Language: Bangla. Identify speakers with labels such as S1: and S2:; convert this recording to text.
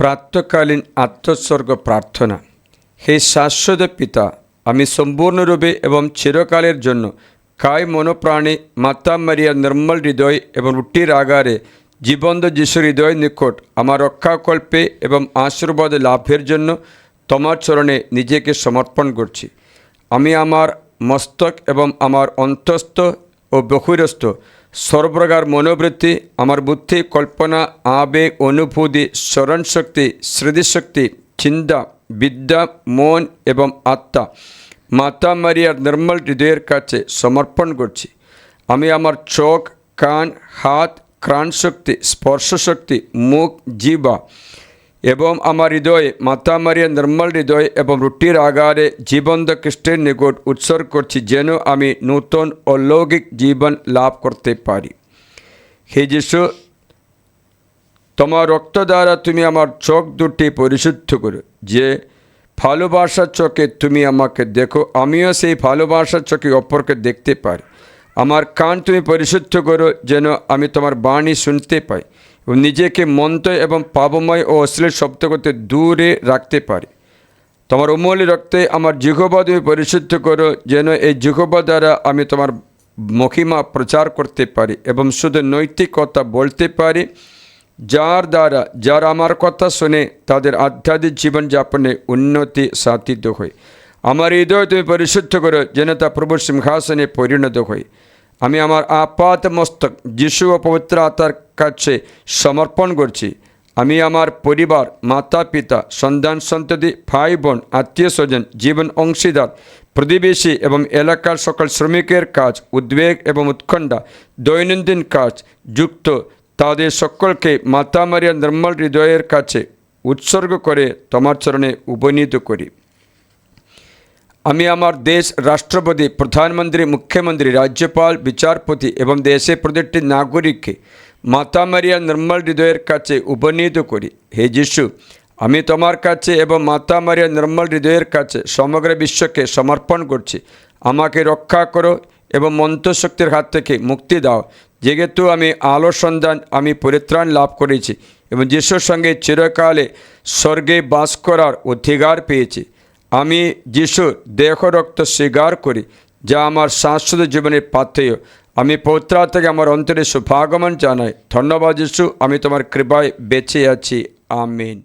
S1: প্রাতঃকালীন আত্মোৎসর্গ প্রার্থনা। হে শাশ্বত পিতা, আমি সম্পূর্ণরূপে এবং চিরকালের জন্য কায় মনোপ্রাণে মাতা মারিয়ার নির্মল হৃদয় এবং রুটির আগারে জীবন্ত যিশুর হৃদয় নিকট আমার রক্ষাকল্পে এবং আশীর্বাদ লাভের জন্য তোমার চরণে নিজেকে সমর্পণ করছি। আমি আমার মস্তক এবং আমার অন্তস্থ ও বহিরস্থ সর্বপ্রকার মনোবৃত্তি, আমার বুদ্ধি, কল্পনা, আবেগ, অনুভূতি, স্মরণশক্তি, স্মৃতিশক্তি, চিন্তা, বিদ্যা, মন এবং আত্মা মাতা মারিয়ার নির্মল হৃদয়ের কাছে সমর্পণ করছি। আমি আমার চোখ, কান, হাত, ঘ্রাণ শক্তি, স্পর্শ শক্তি, মুখ, জিহ্বা এবং আমার হৃদয়ে মাতা মারিয়ার নির্মল হৃদয় এবং রুটির আগারে জীবন্ত খ্রিস্টের নিকট উৎসর্গ করছি, যেন আমি নূতন অলৌকিক জীবন লাভ করতে পারি। হে যিশু, তোমার রক্ত দ্বারা তুমি আমার চোখ দুটি পরিশুদ্ধ করো। যে ভালোবাসার চোখে তুমি আমাকে দেখো, আমিও সেই ভালোবাসার চোখে অপরকে দেখতে পারি। আমার কান তুমি পরিশুদ্ধ করো, যেন আমি তোমার বাণী শুনতে পাই এবং নিজেকে মন্দ এবং পাপময় ও অশ্লীল শব্দ করতে দূরে রাখতে পারি। তোমার অমূল্য রক্তে আমার জিহ্বা তুমি পরিশুদ্ধ করো, যেন এই জিহ্বা দ্বারা আমি তোমার মহিমা প্রচার করতে পারি এবং শুধু নৈতিক কথা বলতে পারি, যারা আমার কথা শুনে তাদের আধ্যাত্মিক জীবনযাপনে উন্নতি সাধিত হয়। আমার হৃদয় তুমি পরিশুদ্ধ করো, যেন তা প্রভুর সিংহাসনে পরিণত হয়। আমি আমার আপাত মস্তক যিশু ও পবিত্র আত্মার কাছে সমর্পণ করছি। আমি আমার পরিবার, মাতা পিতা, সন্তান সন্ততি, ভাই বোন, আত্মীয় স্বজন, জীবন অংশীদার, প্রতিবেশী এবং এলাকার সকল শ্রমিকের কাজ, উদ্বেগ এবং উৎকণ্ঠা, দৈনন্দিন কাজ যুক্ত তাদের সকলকে মাতা মারিয়ার নির্মল হৃদয়ের কাছে উৎসর্গ করে তোমার চরণে উপনীত করি। আমি আমার দেশ, রাষ্ট্রপতি, প্রধানমন্ত্রী, মুখ্যমন্ত্রী, রাজ্যপাল, বিচারপতি এবং দেশের প্রতিটি নাগরিককে মাতা মারিয়ার নির্মল হৃদয়ের কাছে উপনীত করি। হে যিশু, আমি তোমার কাছে এবং মাতা মারিয়ার নির্মল হৃদয়ের কাছে সমগ্র বিশ্বকে সমর্পণ করছি। আমাকে রক্ষা করো এবং মন্ত্রশক্তির হাত থেকে মুক্তি দাও। যেহেতু আমি আলো সন্ধান, আমি পরিত্রাণ লাভ করেছি এবং যিশুর সঙ্গে চিরকালে স্বর্গে বাস করার অধিকার পেয়েছি। আমি যিশুর দেহ রক্ত স্বীকার করি, যা আমার শাশ্বত জীবনের পাথেয়। আমি পবিত্র থেকে আমার অন্তরে শুভাগমন জানাই। ধন্যবাদ যিশু, আমি তোমার কৃপায় বেঁচে আছি। আমিন।